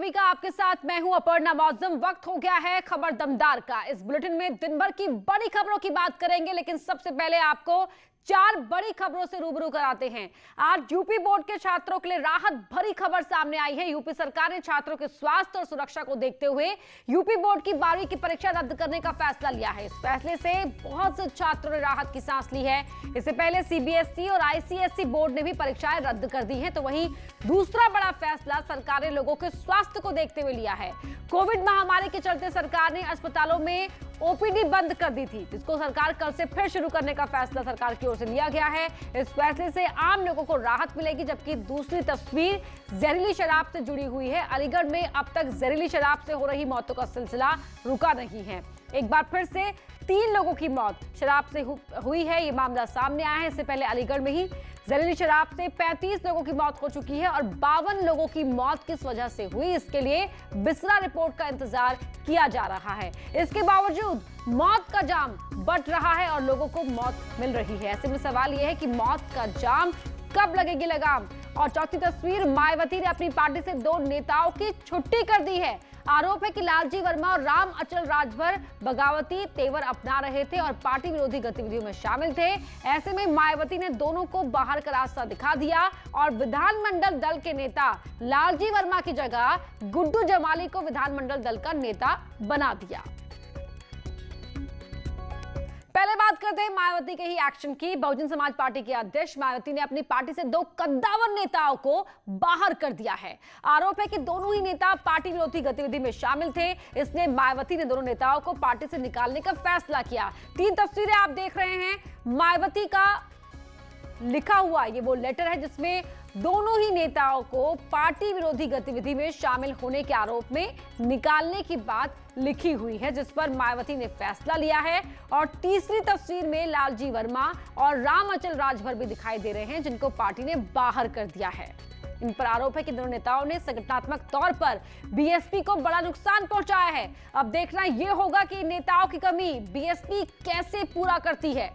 TV का आपके साथ मैं हूं अपर्णा मौजम। वक्त हो गया है खबर दमदार का। इस बुलेटिन में दिन भर की बड़ी खबरों की बात करेंगे, लेकिन सबसे पहले आपको 4 बड़ी खबरों से रूबरू कराते हैं। आज यूपी बोर्ड के छात्रों के लिए राहत भरी खबर सामने आई है। यूपी सरकार ने छात्रों के स्वास्थ्य और सुरक्षा को देखते हुए यूपी बोर्ड की 12वीं की परीक्षा रद्द करने का फैसला लिया है। इस फैसले से बहुत से छात्रों ने राहत की सांस ली है। इससे पहले सीबीएसई और आईसीएसई बोर्ड ने भी परीक्षाएं रद्द कर दी हैं, तो वहीं दूसरा बड़ा फैसला सरकार ने लोगों के स्वास्थ्य को देखते हुए लिया है। कोविड महामारी के चलते सरकार ने अस्पतालों में ओपीडी बंद कर दी थी, जिसको सरकार कल से फिर शुरू करने का फैसला सरकार की ओर से लिया गया है। इस फैसले से आम लोगों को राहत मिलेगी। जबकि दूसरी तस्वीर जहरीली शराब से जुड़ी हुई है। अलीगढ़ में अब तक जहरीली शराब से हो रही मौतों का सिलसिला रुका नहीं है। एक बार फिर से 3 लोगों की मौत शराब से हुई है। ये मामला सामने आया है। इससे पहले अलीगढ़ में ही जहरीली शराब से 35 लोगों की मौत हो चुकी है और 52 लोगों की मौत किस वजह से हुई, इसके लिए बिसरा रिपोर्ट का इंतजार किया जा रहा है। इसके बावजूद मौत का जाम बढ़ रहा है और लोगों को मौत मिल रही है। ऐसे में सवाल यह है कि मौत का जाम कब लगेगी लगाम। और चौथी तस्वीर, मायावती ने अपनी पार्टी से 2 नेताओं की छुट्टी कर दी है। आरोप है कि लालजी वर्मा और राम अचल राजभर बगावती तेवर अपना रहे थे और पार्टी विरोधी गतिविधियों में शामिल थे। ऐसे में मायावती ने दोनों को बाहर का रास्ता दिखा दिया और विधानमंडल दल के नेता लालजी वर्मा की जगह गुड्डू जमाली को विधानमंडल दल का नेता बना दिया। पहले बात करते हैं मायावती के ही एक्शन की। बहुजन समाज पार्टी के अध्यक्ष मायावती ने अपनी पार्टी से 2 कद्दावर नेताओं को बाहर कर दिया है। आरोप है कि दोनों ही नेता पार्टी विरोधी गतिविधि में शामिल थे। इसलिए मायावती ने दोनों नेताओं को पार्टी से निकालने का फैसला किया। 3 तस्वीरें आप देख रहे हैं। मायावती का लिखा हुआ ये वो लेटर है जिसमें दोनों ही नेताओं को पार्टी विरोधी गतिविधि में शामिल होने के आरोप में निकालने की बात लिखी हुई है, जिस पर मायावती ने फैसला लिया है। और तीसरी तस्वीर में लालजी वर्मा और राम अचल राजभर भी दिखाई दे रहे हैं, जिनको पार्टी ने बाहर कर दिया है। इन पर आरोप है कि दोनों नेताओं ने संगठनात्मक तौर पर बीएसपी को बड़ा नुकसान पहुंचाया है। अब देखना यह होगा कि इन नेताओं की कमी बीएसपी कैसे पूरा करती है।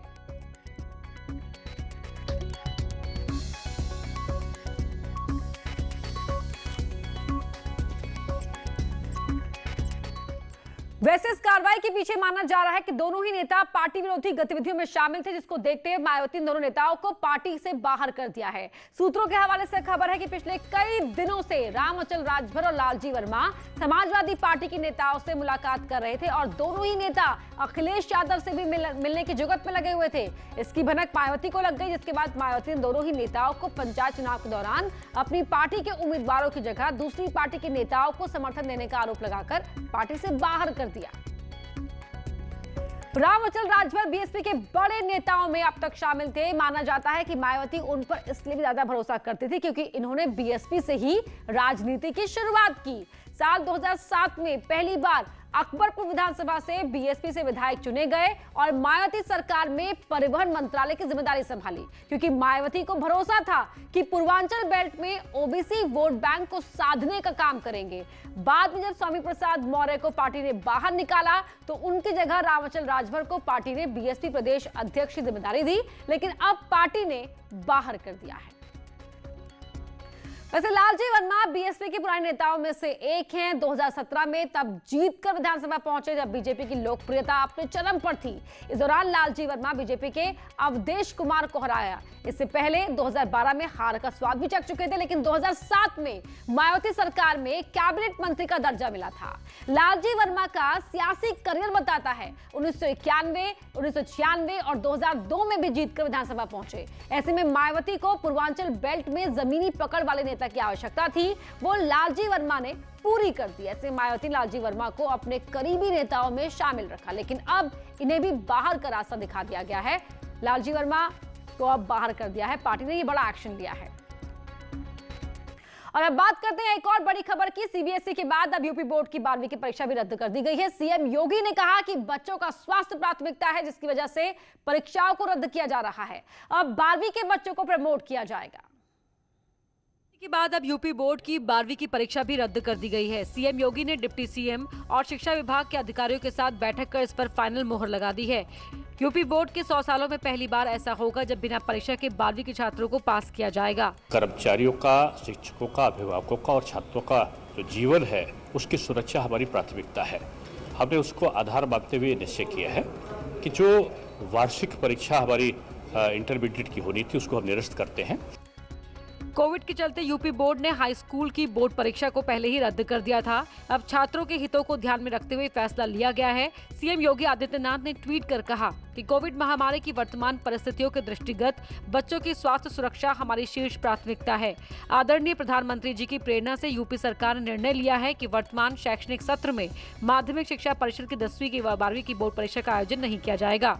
वैसे इस कार्रवाई के पीछे माना जा रहा है कि दोनों ही नेता पार्टी विरोधी गतिविधियों में शामिल थे, जिसको देखते हुए मायावती ने दोनों नेताओं को पार्टी से बाहर कर दिया है। सूत्रों के हवाले से खबर है कि पिछले कई दिनों से राम अचल राजभर और लालजी वर्मा समाजवादी पार्टी के नेताओं से मुलाकात कर रहे थे और दोनों ही नेता अखिलेश यादव से भी मिलने की जुगत में लगे हुए थे। इसकी भनक मायावती को लग गई, जिसके बाद मायावती ने दोनों ही नेताओं को पंचायत चुनाव के दौरान अपनी पार्टी के उम्मीदवारों की जगह दूसरी पार्टी के नेताओं को समर्थन देने का आरोप लगाकर पार्टी से बाहर कर दिया। राम अचल राजभर बीएसपी के बड़े नेताओं में अब तक शामिल थे। माना जाता है कि मायावती उन पर इसलिए भी ज्यादा भरोसा करती थी क्योंकि इन्होंने बीएसपी से ही राजनीति की शुरुआत की। साल 2007 में पहली बार अकबरपुर विधानसभा से बीएसपी से विधायक चुने गए और मायावती सरकार में परिवहन मंत्रालय की जिम्मेदारी संभाली, क्योंकि मायावती को भरोसा था कि पूर्वांचल बेल्ट में ओबीसी वोट बैंक को साधने का काम करेंगे। बाद में जब स्वामी प्रसाद मौर्य को पार्टी ने बाहर निकाला तो उनकी जगह राम अचल राजभर को पार्टी ने बीएसपी प्रदेश अध्यक्ष की जिम्मेदारी दी, लेकिन अब पार्टी ने बाहर कर दिया है। वैसे लालजी वर्मा बीएसपी के पुराने नेताओं में से एक हैं। 2017 में तब जीतकर विधानसभा पहुंचे जब बीजेपी की लोकप्रियता अपने चरम पर थी। इस दौरान लालजी वर्मा बीजेपी के अवधेश कुमार को हराया। इससे पहले 2012 में हार का स्वाद भी चख चुके थे, लेकिन 2007 में मायावती सरकार में कैबिनेट मंत्री का दर्जा मिला था। लालजी वर्मा का सियासी करियर बताता है 1991, 1996 और 2002 में भी जीतकर विधानसभा पहुंचे। ऐसे में मायावती को पूर्वांचल बेल्ट में जमीनी पकड़ वाले नेता की आवश्यकता थी, वो लालजी वर्मा ने पूरी कर दी। ऐसे मायावती लालजी वर्मा को अपने करीबी नेताओं में शामिल रखा, लेकिन अब इन्हें भी बाहर का रास्ता दिखा दिया गया है। लालजी वर्मा को अब बाहर कर दिया है। पार्टी ने ये बड़ा एक्शन लिया है। और अब बात करते हैं एक और बड़ी खबर की। सीबीएसई के बाद अब यूपी बोर्ड की 12वीं की परीक्षा भी रद्द कर दी गई है। सीएम योगी ने कहा कि बच्चों का स्वास्थ्य प्राथमिकता है, जिसकी वजह से परीक्षाओं को रद्द किया जा रहा है। अब 12वीं के बच्चों को प्रमोट किया जाएगा। के बाद अब यूपी बोर्ड की 12वीं की परीक्षा भी रद्द कर दी गई है। सीएम योगी ने डिप्टी सीएम और शिक्षा विभाग के अधिकारियों के साथ बैठक कर इस पर फाइनल मोहर लगा दी है। यूपी बोर्ड के 100 सालों में पहली बार ऐसा होगा जब बिना परीक्षा के 12वीं के छात्रों को पास किया जाएगा। कर्मचारियों का, शिक्षकों का, अभिभावकों का और छात्रों का जो जीवन है उसकी सुरक्षा हमारी प्राथमिकता है। हमने उसको आधार मानते हुए निश्चय किया है कि जो वार्षिक परीक्षा हमारी इंटरमीडिएट की होनी थी उसको हम निरस्त करते हैं। कोविड के चलते यूपी बोर्ड ने हाई स्कूल की बोर्ड परीक्षा को पहले ही रद्द कर दिया था। अब छात्रों के हितों को ध्यान में रखते हुए फैसला लिया गया है। सीएम योगी आदित्यनाथ ने ट्वीट कर कहा कि कोविड महामारी की वर्तमान परिस्थितियों के दृष्टिगत बच्चों की स्वास्थ्य सुरक्षा हमारी शीर्ष प्राथमिकता है। आदरणीय प्रधानमंत्री जी की प्रेरणा से यूपी सरकार ने निर्णय लिया है कि वर्तमान शैक्षणिक सत्र में माध्यमिक शिक्षा परिषद की 10वीं की व 12वीं की बोर्ड परीक्षा का आयोजन नहीं किया जाएगा।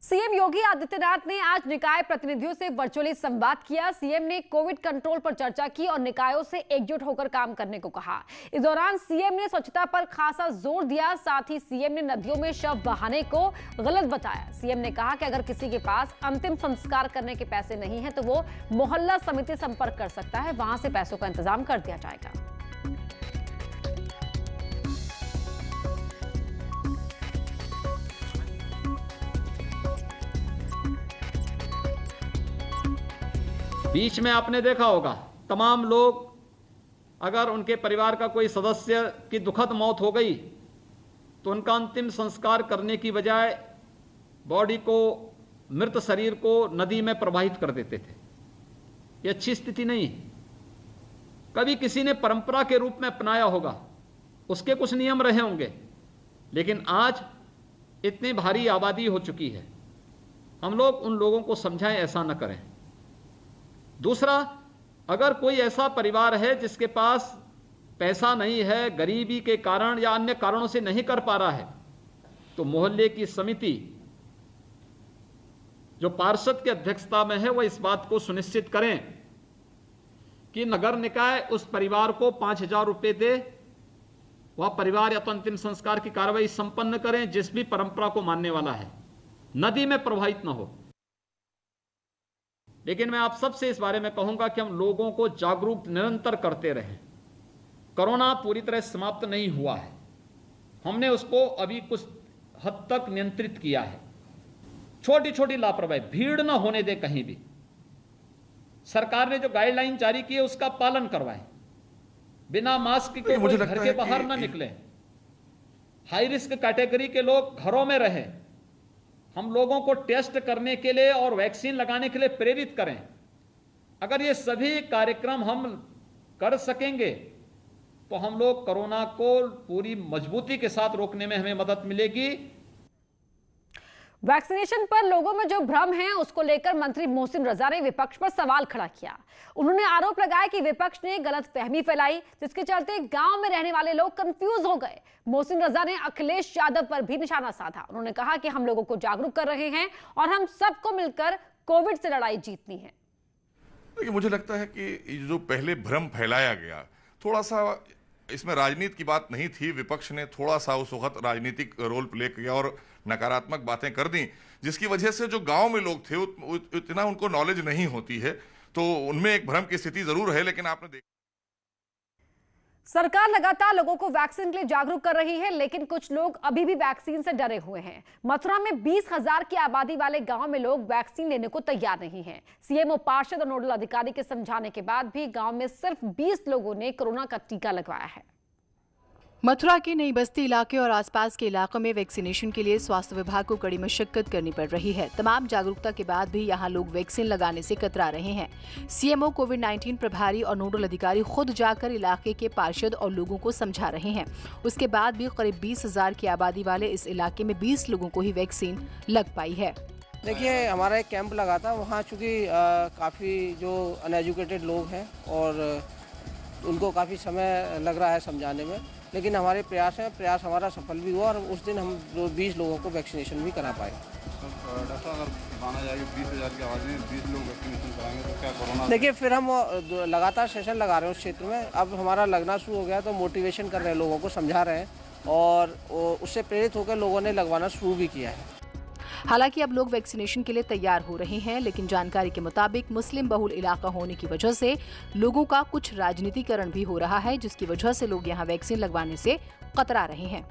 सीएम योगी आदित्यनाथ ने आज निकाय प्रतिनिधियों से वर्चुअली संवाद किया। सीएम ने कोविड कंट्रोल पर चर्चा की और निकायों से एकजुट होकर काम करने को कहा। इस दौरान सीएम ने स्वच्छता पर खासा जोर दिया। साथ ही सीएम ने नदियों में शव बहाने को गलत बताया। सीएम ने कहा कि अगर किसी के पास अंतिम संस्कार करने के पैसे नहीं है तो वो मोहल्ला समिति संपर्क कर सकता है, वहां से पैसों का इंतजाम कर दिया जाएगा। बीच में आपने देखा होगा तमाम लोग, अगर उनके परिवार का कोई सदस्य की दुखद मौत हो गई तो उनका अंतिम संस्कार करने की बजाय बॉडी को, मृत शरीर को नदी में प्रवाहित कर देते थे। ये अच्छी स्थिति नहीं है। कभी किसी ने परंपरा के रूप में अपनाया होगा, उसके कुछ नियम रहे होंगे, लेकिन आज इतनी भारी आबादी हो चुकी है, हम लोग उन लोगों को समझाएं ऐसा न करें। दूसरा, अगर कोई ऐसा परिवार है जिसके पास पैसा नहीं है, गरीबी के कारण या अन्य कारणों से नहीं कर पा रहा है, तो मोहल्ले की समिति जो पार्षद की अध्यक्षता में है वह इस बात को सुनिश्चित करें कि नगर निकाय उस परिवार को 5,000 रुपये दे। वह परिवार या तो अंतिम संस्कार की कार्रवाई संपन्न करें जिस भी परंपरा को मानने वाला है, नदी में प्रवाहित न हो। लेकिन मैं आप सबसे इस बारे में कहूंगा कि हम लोगों को जागरूक निरंतर करते रहें। कोरोना पूरी तरह समाप्त नहीं हुआ है, हमने उसको अभी कुछ हद तक नियंत्रित किया है। छोटी छोटी लापरवाही, भीड़ न होने दे कहीं भी। सरकार ने जो गाइडलाइन जारी की है उसका पालन करवाएं। बिना मास्क के कोई घर के बाहर न निकले। हाई रिस्क कैटेगरी के लोग घरों में रहें। हम लोगों को टेस्ट करने के लिए और वैक्सीन लगाने के लिए प्रेरित करें। अगर ये सभी कार्यक्रम हम कर सकेंगे तो हम लोग कोरोना को पूरी मजबूती के साथ रोकने में हमें मदद मिलेगी। वैक्सीनेशन पर लोगों में जो भ्रम है उसको लेकर मंत्री मोहसिन रजा ने विपक्ष पर सवाल खड़ा किया। उन्होंने आरोप लगाया कि विपक्ष ने गलतफहमी फैलाई जिसके चलते गांव में रहने वाले लोग कंफ्यूज हो गए। मोहसिन रजा ने अखिलेश यादव पर भी निशाना साधा। उन्होंने कहा कि हम लोगों को जागरूक कर रहे हैं और हम सबको मिलकर कोविड से लड़ाई जीतनी है। देखिए, मुझे लगता है कि जो पहले भ्रम फैलाया गया, थोड़ा सा इसमें राजनीति की बात नहीं थी। विपक्ष ने थोड़ा सा उस वक्त राजनीतिक रोल प्ले किया और नकारात्मक बातें कर दी, जिसकी वजह से जो गांव में लोग थे इतना उनको नॉलेज नहीं होती है, तो उनमें एक भ्रम की स्थिति जरूर है। लेकिन आपने देखा सरकार लगातार लोगों को वैक्सीन के लिए जागरूक कर रही है, लेकिन कुछ लोग अभी भी वैक्सीन से डरे हुए हैं। मथुरा में 20,000 की आबादी वाले गांव में लोग वैक्सीन लेने को तैयार नहीं हैं। सीएमओ, पार्षद और नोडल अधिकारी के समझाने के बाद भी गांव में सिर्फ 20 लोगों ने कोरोना का टीका लगवाया है। मथुरा के नई बस्ती इलाके और आसपास के इलाकों में वैक्सीनेशन के लिए स्वास्थ्य विभाग को कड़ी मशक्कत करनी पड़ रही है। तमाम जागरूकता के बाद भी यहां लोग वैक्सीन लगाने से कतरा रहे हैं। सीएमओ, कोविड-19 प्रभारी और नोडल अधिकारी खुद जाकर इलाके के पार्षद और लोगों को समझा रहे हैं। उसके बाद भी करीब 20,000 की आबादी वाले इस इलाके में 20 लोगों को ही वैक्सीन लग पाई है। देखिए, हमारा एक कैंप लगा था, वहाँ चूँकि काफ़ी जो अनएजुकेटेड लोग हैं और उनको काफ़ी समय लग रहा है समझाने में, लेकिन हमारे प्रयास हमारा सफल भी हुआ और उस दिन हम 20 लोगों को वैक्सीनेशन भी करा पाए। डॉक्टर, अगर माना जाए कि 20,000 की आबादी में 20 लोग वैक्सीनेशन कराएंगे तो क्या कोरोना? देखिए, फिर हम लगातार सेशन लगा रहे हैं उस क्षेत्र में। अब हमारा लगना शुरू हो गया तो मोटिवेशन कर रहे हैं, लोगों को समझा रहे हैं और उससे प्रेरित होकर लोगों ने लगवाना शुरू भी किया है। हालांकि अब लोग वैक्सीनेशन के लिए तैयार हो रहे हैं, लेकिन जानकारी के मुताबिक मुस्लिम बहुल इलाका होने की वजह से लोगों का कुछ राजनीतिकरण भी हो रहा है, जिसकी वजह से लोग यहां वैक्सीन लगवाने से कतरा रहे हैं।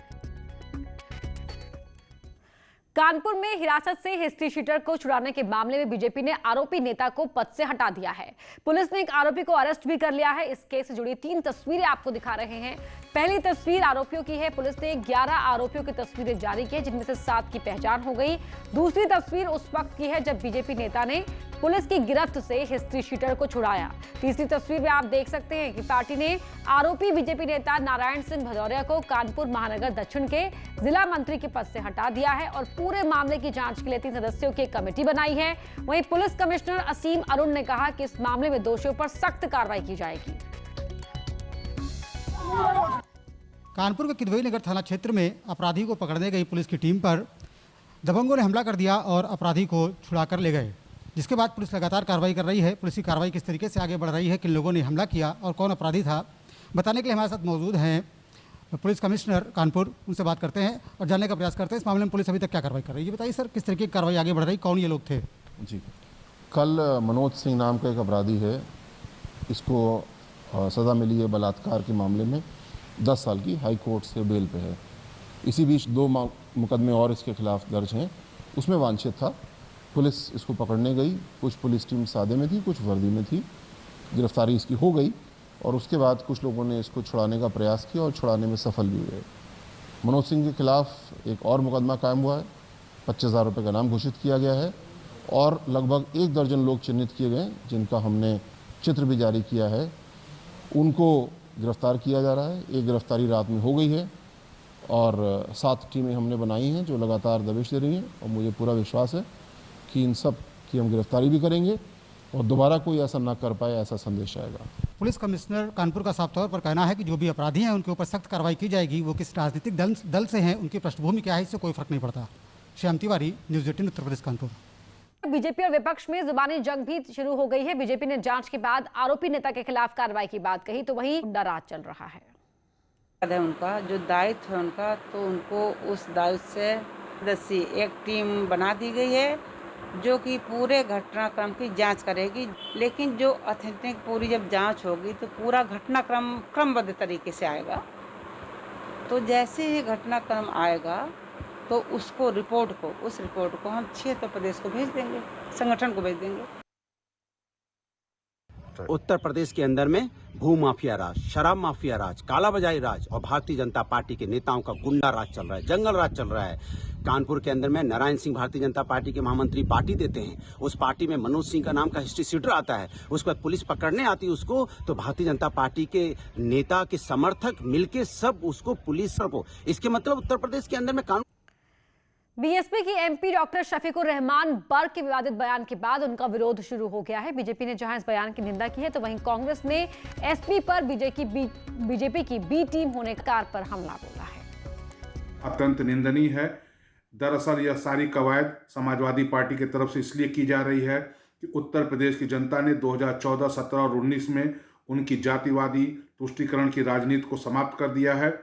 कानपुर में हिरासत से हिस्ट्री शीटर को छुड़ाने के मामले में बीजेपी ने आरोपी नेता को पद से हटा दिया है। पुलिस ने एक आरोपी को अरेस्ट भी कर लिया है। इस केस से जुड़ी 3 तस्वीरें आपको दिखा रहे हैं। पहली तस्वीर आरोपियों की है। पुलिस ने 11 आरोपियों की तस्वीरें जारी की, जिनमें से 7 की पहचान हो गई। दूसरी तस्वीर उस वक्त की है जब बीजेपी नेता ने पुलिस की गिरफ्त से हिस्ट्री शीटर को छुड़ाया। तीसरी तस्वीर में आप देख सकते हैं कि पार्टी ने आरोपी बीजेपी नेता नारायण सिंह भदौरिया को कानपुर महानगर दक्षिण के जिला मंत्री के पद से हटा दिया है और पूरे मामले की जांच के लिए 3 सदस्यों की एक कमेटी बनाई है। वहीं पुलिस कमिश्नर असीम अरुण ने कहा कि इस मामले में दोषियों पर सख्त कार्रवाई की जाएगी। कानपुर के किदवई नगर थाना क्षेत्र में अपराधी को पकड़ने गई पुलिस की टीम पर दबंगों ने हमला कर दिया और अपराधी को छुड़ाकर ले गए, जिसके बाद पुलिस लगातार कार्रवाई कर रही है। पुलिस की कार्रवाई किस तरीके से आगे बढ़ रही है, किन लोगों ने हमला किया और कौन अपराधी था, बताने के लिए हमारे साथ मौजूद हैं पुलिस कमिश्नर कानपुर। उनसे बात करते हैं और जानने का प्रयास करते हैं इस मामले में पुलिस अभी तक क्या कार्रवाई कर रही है। बताइए सर, किस तरीके की कार्रवाई आगे बढ़ रही, कौन ये लोग थे? जी, कल मनोज सिंह नाम का एक अपराधी है, इसको सज़ा मिली है बलात्कार के मामले में 10 साल की, हाई कोर्ट से बेल पे है। इसी बीच 2 मुकदमे और इसके खिलाफ दर्ज हैं, उसमें वांछित था। पुलिस इसको पकड़ने गई, कुछ पुलिस टीम सादे में थी, कुछ वर्दी में थी। गिरफ्तारी इसकी हो गई और उसके बाद कुछ लोगों ने इसको छुड़ाने का प्रयास किया और छुड़ाने में सफल भी हुए। मनोज सिंह के खिलाफ एक और मुकदमा कायम हुआ है, 25,000 रुपये का नाम घोषित किया गया है और लगभग 1 दर्जन लोग चिन्हित किए गए, जिनका हमने चित्र भी जारी किया है। उनको गिरफ्तार किया जा रहा है। एक गिरफ्तारी रात में हो गई है और 7 टीमें हमने बनाई हैं जो लगातार दबिश दे रही हैं और मुझे पूरा विश्वास है कि इन सब की हम गिरफ्तारी भी करेंगे और दोबारा कोई ऐसा ना कर पाए, ऐसा संदेश आएगा। पुलिस कमिश्नर कानपुर का साफ तौर पर कहना है कि जो भी अपराधी हैं उनके ऊपर सख्त कार्रवाई की जाएगी। वो किस राजनीतिक दल से हैं, उनकी पृष्ठभूमि क्या है, इससे कोई फर्क नहीं पड़ता। श्याम तिवारी, न्यूज़ 18 उत्तर प्रदेश, कानपुर। बीजेपी और विपक्ष में जुबानी जंग भी शुरू हो गई है। बीजेपी ने जांच के बाद आरोपी नेता के खिलाफ कार्रवाई की बात कही, तो वहीं गुंडा राज चल रहा है। उनका जो दायित्व है उनका, तो उनको उस दायित्व से सदस्य एक टीम बना दी गई है जो कि पूरे घटनाक्रम की जांच करेगी। लेकिन जो ऑथेंटिक पूरी जब जांच होगी तो पूरा घटनाक्रम क्रमबद्ध तरीके से आएगा। तो जैसे ही घटनाक्रम आएगा तो उस रिपोर्ट को हम क्षेत्र प्रदेश को भेज देंगे, संगठन को भेज देंगे। उत्तर प्रदेश के अंदर में भू माफिया राज, शराब माफिया राज, कालाबाजारी राज और भारतीय जनता पार्टी के नेताओं का गुंडा राज चल रहा है, जंगल राज चल रहा है। कानपुर के अंदर में नारायण सिंह भारतीय जनता पार्टी के महामंत्री पार्टी देते हैं, उस पार्टी में मनोज सिंह का नाम का हिस्ट्री शीटर आता है, उसके बाद पुलिस पकड़ने आती है उसको, तो भारतीय जनता पार्टी के नेता के समर्थक मिलके सब उसको पुलिस को, इसके मतलब उत्तर प्रदेश के अंदर में कानून। बीएसपी की एमपी डॉक्टर शफीकुर रहमान बर्ग के विवादित बयान के बाद उनका विरोध शुरू हो गया है। बीजेपी ने जहां इस बयान की निंदा की है, तो वहीं कांग्रेस ने एसपी पर बीजेपी की बी टीम होने कार पर हमला बोला है। अत्यंत निंदनीय है। दरअसल यह सारी कवायद समाजवादी पार्टी की तरफ से इसलिए की जा रही है कि उत्तर प्रदेश की जनता ने 2014, 17 और 19 में उनकी जातिवादी तुष्टीकरण की राजनीति को समाप्त कर दिया है।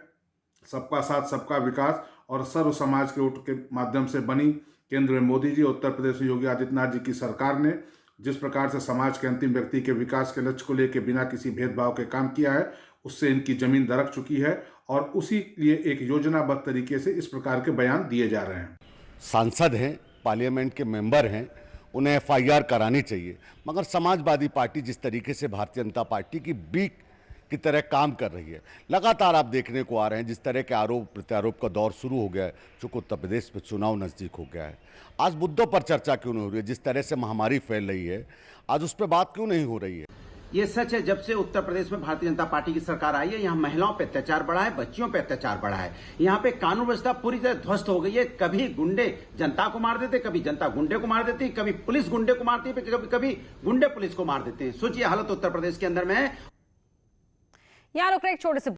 सबका साथ सबका विकास और सर्व समाज के वोट के माध्यम से बनी केंद्र में मोदी जी, उत्तर प्रदेश में योगी आदित्यनाथ जी की सरकार ने जिस प्रकार से समाज के अंतिम व्यक्ति के विकास के लक्ष्य को लेकर बिना किसी भेदभाव के काम किया है, उससे इनकी जमीन दरक चुकी है और उसी लिए एक योजनाबद्ध तरीके से इस प्रकार के बयान दिए जा रहे हैं। सांसद हैं, पार्लियामेंट के मेंबर हैं, उन्हें FIR करानी चाहिए, मगर समाजवादी पार्टी जिस तरीके से भारतीय जनता पार्टी की बी की तरह काम कर रही है, लगातार आप देखने को आ रहे हैं जिस तरह के आरोप प्रत्यारोप का दौर शुरू हो गया है, चूंकि उत्तर प्रदेश में चुनाव नज़दीक हो गया है। आज मुद्दों पर चर्चा क्यों नहीं हो रही है? जिस तरह से महामारी फैल रही है, आज उस पर बात क्यों नहीं हो रही है? ये सच है, जब से उत्तर प्रदेश में भारतीय जनता पार्टी की सरकार आई है, यहाँ महिलाओं पे अत्याचार बढ़ा है, बच्चियों पे अत्याचार बढ़ा है। यहाँ पे कानून व्यवस्था पूरी तरह ध्वस्त हो गई है। कभी गुंडे जनता को मार देते, कभी जनता गुंडे को मार देती, कभी पुलिस गुंडे को मारती है, कभी गुंडे पुलिस को मार देते हैं। सोचिए हालत उत्तर प्रदेश के अंदर में है। यहाँ रुक रहे एक छोटे से